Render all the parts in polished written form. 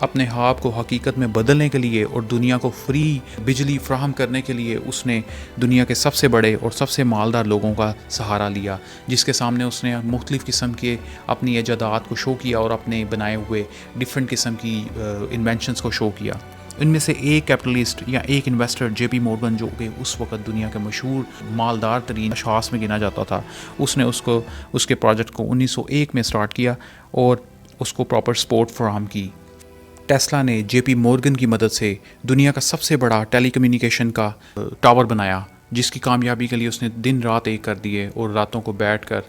اپنے خواب کو حقیقت میں بدلنے کے لیے اور دنیا کو فری بجلی فراہم کرنے کے لیے اس نے دنیا کے سب سے بڑے اور سب سے مالدار لوگوں کا سہارا لیا، جس کے سامنے اس نے مختلف قسم کے اپنی ایجادات کو شو کیا اور اپنے بنائے ہوئے ڈفرینٹ قسم کی انوینشنز کو شو کیا۔ ان میں سے ایک کیپٹلسٹ یا ایک انویسٹر جے پی مورگن، جو کہ اس وقت دنیا کے مشہور مالدار ترین اشخاص میں گنا جاتا تھا، اس نے اس کے پروجیکٹ کو 1901 میں سٹارٹ کیا اور اس کو پراپر سپورٹ فراہم کی۔ ٹیسلا نے جے پی مورگن کی مدد سے دنیا کا سب سے بڑا ٹیلی کمیونیکیشن کا ٹاور بنایا، جس کی کامیابی کے لیے اس نے دن رات ایک کر دیے اور راتوں کو بیٹھ کر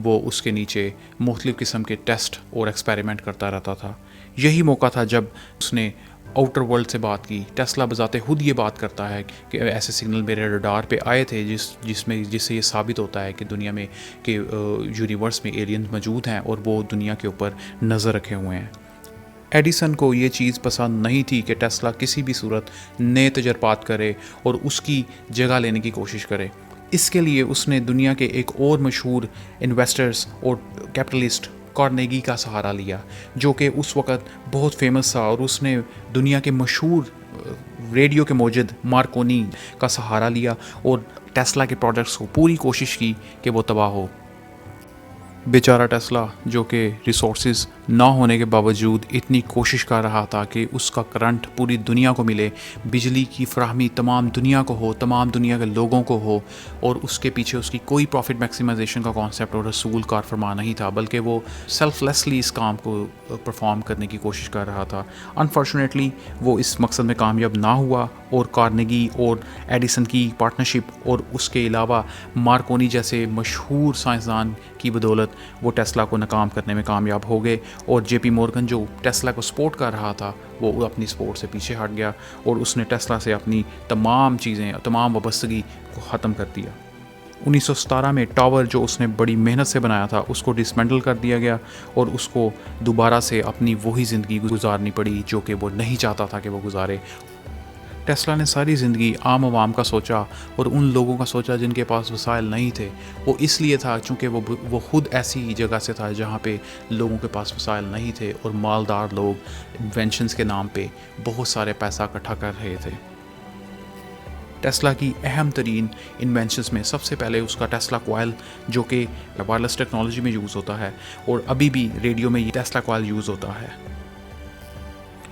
وہ اس کے نیچے مختلف قسم کے ٹیسٹ اور ایکسپیریمنٹ کرتا رہتا تھا۔ یہی موقع تھا جب اس نے آؤٹر ورلڈ سے بات کی۔ ٹیسلا بذات خود یہ بات کرتا ہے کہ ایسے سگنل میرے ریڈار پہ آئے تھے جس سے یہ ثابت ہوتا ہے کہ دنیا میں کہ یونیورس میں ایلینز موجود ہیں اور وہ دنیا کے اوپر نظر رکھے ہوئے ہیں۔ ایڈیسن کو یہ چیز پسند نہیں تھی کہ ٹیسلا کسی بھی صورت نئے تجربات کرے اور اس کی جگہ لینے کی کوشش کرے۔ اس کے لیے اس نے دنیا کے ایک اور مشہور انویسٹرز اور کیپٹلسٹ کارنیگی کا سہارا لیا، جو کہ اس وقت بہت فیمس تھا، اور اس نے دنیا کے مشہور ریڈیو کے موجد مارکونی کا سہارا لیا اور ٹیسلا کے پروڈکٹس کو پوری کوشش کی کہ وہ تباہ ہو۔ بیچارہ ٹیسلا، جو کہ ریسورسز نہ ہونے کے باوجود اتنی کوشش کر رہا تھا کہ اس کا کرنٹ پوری دنیا کو ملے، بجلی کی فراہمی تمام دنیا کو ہو، تمام دنیا کے لوگوں کو ہو، اور اس کے پیچھے اس کی کوئی پروفٹ میکسیمائزیشن کا کانسیپٹ اور رسول کار فرما نہیں تھا، بلکہ وہ سیلف لیسلی اس کام کو پرفارم کرنے کی کوشش کر رہا تھا۔ انفارچونیٹلی وہ اس مقصد میں کامیاب نہ ہوا، اور کارنیگی اور ایڈیسن کی پارٹنرشپ اور اس کے علاوہ مارکونی جیسے مشہور سائنسدان کی بدولت وہ ٹیسلا کو ناکام کرنے میں کامیاب ہو گئے، اور جے پی مورگن جو ٹیسلا کو سپورٹ کر رہا تھا وہ اپنی سپورٹ سے پیچھے ہٹ گیا اور اس نے ٹیسلا سے اپنی تمام وابستگی کو ختم کر دیا۔ 1917 میں ٹاور جو اس نے بڑی محنت سے بنایا تھا اس کو ڈسمینٹل کر دیا گیا، اور اس کو دوبارہ سے اپنی وہی زندگی گزارنی پڑی جو کہ وہ نہیں چاہتا تھا کہ وہ گزارے۔ ٹیسلا نے ساری زندگی عام عوام کا سوچا اور ان لوگوں کا سوچا جن کے پاس وسائل نہیں تھے۔ وہ اس لیے تھا چونکہ وہ خود ایسی جگہ سے تھا جہاں پہ لوگوں کے پاس وسائل نہیں تھے، اور مالدار لوگ انوینشنز کے نام پہ بہت سارے پیسہ اکٹھا کر رہے تھے۔ ٹیسلا کی اہم ترین انوینشنز میں سب سے پہلے اس کا ٹیسلا کوائل، جو کہ وائرلیس ٹیکنالوجی میں یوز ہوتا ہے، اور ابھی بھی ریڈیو میں یہ ٹیسلا کوائل یوز ہوتا ہے۔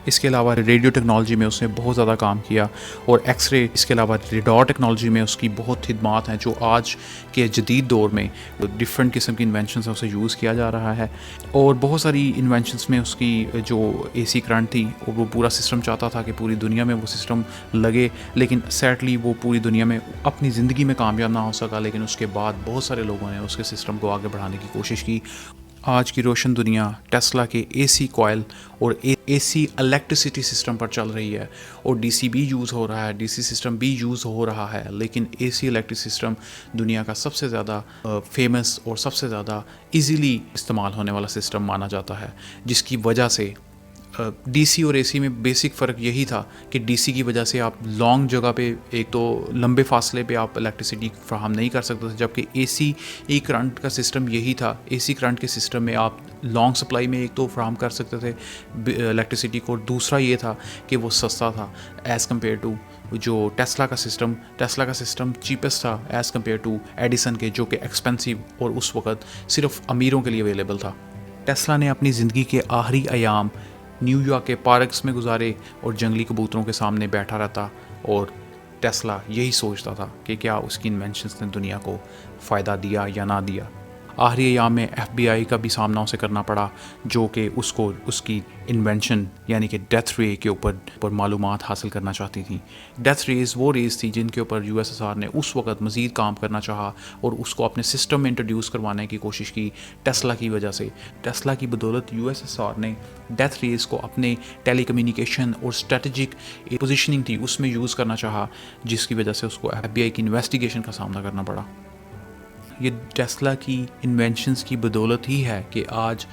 اس کے علاوہ ریڈیو ٹیکنالوجی میں اس نے بہت زیادہ کام کیا، اور ایکس رے، اس کے علاوہ ریڈار ٹیکنالوجی میں اس کی بہت خدمات ہیں جو آج کے جدید دور میں ڈفرینٹ قسم کی انوینشنز اسے یوز کیا جا رہا ہے۔ اور بہت ساری انوینشنز میں اس کی جو اے سی کرنٹ تھی، اور وہ پورا سسٹم چاہتا تھا کہ پوری دنیا میں وہ سسٹم لگے، لیکن سیڈلی وہ پوری دنیا میں اپنی زندگی میں کامیاب نہ ہو سکا، لیکن اس کے بعد بہت سارے لوگوں نے اس کے سسٹم کو آگے بڑھانے کی کوشش کی۔ آج کی روشن دنیا ٹیسلا کے اے سی کوائل اور اے سی الیکٹریسٹی سسٹم پر چل رہی ہے، اور ڈی سی بھی یوز ہو رہا ہے، ڈی سی سسٹم بھی یوز ہو رہا ہے، لیکن اے سی الیکٹرک سسٹم دنیا کا سب سے زیادہ فیمس اور سب سے زیادہ ایزیلی استعمال ہونے والا سسٹم مانا جاتا ہے، جس کی وجہ سے ڈی سی اور اے سی میں بیسک فرق یہی تھا کہ ڈی سی کی وجہ سے آپ لانگ جگہ پہ، ایک تو لمبے فاصلے پہ آپ الیکٹریسٹی فراہم نہیں کر سکتے تھے، جبکہ اے سی کرنٹ کا سسٹم یہی تھا۔ اے سی کرنٹ کے سسٹم میں آپ لانگ سپلائی میں ایک تو فراہم کر سکتے تھے الیکٹریسٹی کو، اور دوسرا یہ تھا کہ وہ سستا تھا ایز کمپیئر ٹو جو ٹیسلا کا سسٹم چیپسٹ تھا ایز کمپیئر ٹو ایڈیسن کے، جو کہ ایکسپینسو اور اس وقت صرف امیروں کے لیے اویلیبل تھا۔ ٹیسلا نے اپنی زندگی کے آخری ایام نیو یارک کے پارکس میں گزارے اور جنگلی کبوتروں کے سامنے بیٹھا رہتا، اور ٹیسلا یہی سوچتا تھا کہ کیا اس کی انوینشنز نے دنیا کو فائدہ دیا یا نہ دیا۔ آخری ایام میں ایف بی آئی کا بھی سامنا اسے کرنا پڑا، جو کہ اس کی انوینشن یعنی کہ ڈیتھ رے کے اوپر معلومات حاصل کرنا چاہتی تھیں۔ ڈیتھ ریز وہ ریز تھی جن کے اوپر یو ایس ایس آر نے اس وقت مزید کام کرنا چاہا اور اس کو اپنے سسٹم میں انٹروڈیوس کروانے کی کوشش کی ٹیسلا کی وجہ سے۔ ٹیسلا کی بدولت یو ایس ایس آر نے ڈیتھ ریز کو اپنے ٹیلی کمیونیکیشن اور اسٹریٹجک پوزیشننگ تھی اس میں یوز کرنا چاہا، جس کی وجہ سے اس کو ایف بی آئی کی انویسٹیگیشن کا سامنا کرنا پڑا۔ یہ ٹیسلا کی انوینشنز کی بدولت ہی ہے کہ آج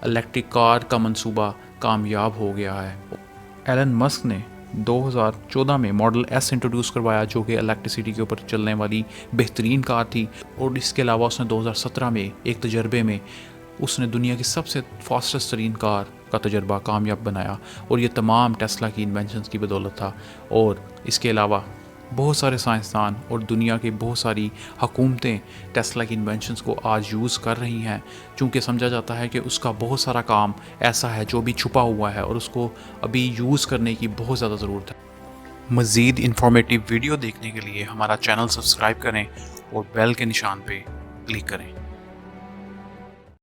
الیکٹرک کار کا منصوبہ کامیاب ہو گیا ہے۔ ایلن مسک نے 2014 میں ماڈل ایس انٹروڈیوس کروایا، جو کہ الیکٹریسٹی کے اوپر چلنے والی بہترین کار تھی، اور اس کے علاوہ اس نے 2017 میں ایک تجربے میں اس نے دنیا کی سب سے فاسٹسٹ ترین کار کا تجربہ کامیاب بنایا، اور یہ تمام ٹیسلا کی انوینشنز کی بدولت تھا۔ اور اس کے علاوہ بہت سارے سائنسدان اور دنیا کی بہت ساری حکومتیں ٹیسلا کی انوینشنز کو آج یوز کر رہی ہیں، چونکہ سمجھا جاتا ہے کہ اس کا بہت سارا کام ایسا ہے جو ابھی چھپا ہوا ہے اور اس کو ابھی یوز کرنے کی بہت زیادہ ضرورت ہے۔ مزید انفارمیٹیو ویڈیو دیکھنے کے لیے ہمارا چینل سبسکرائب کریں اور بیل کے نشان پہ کلک کریں۔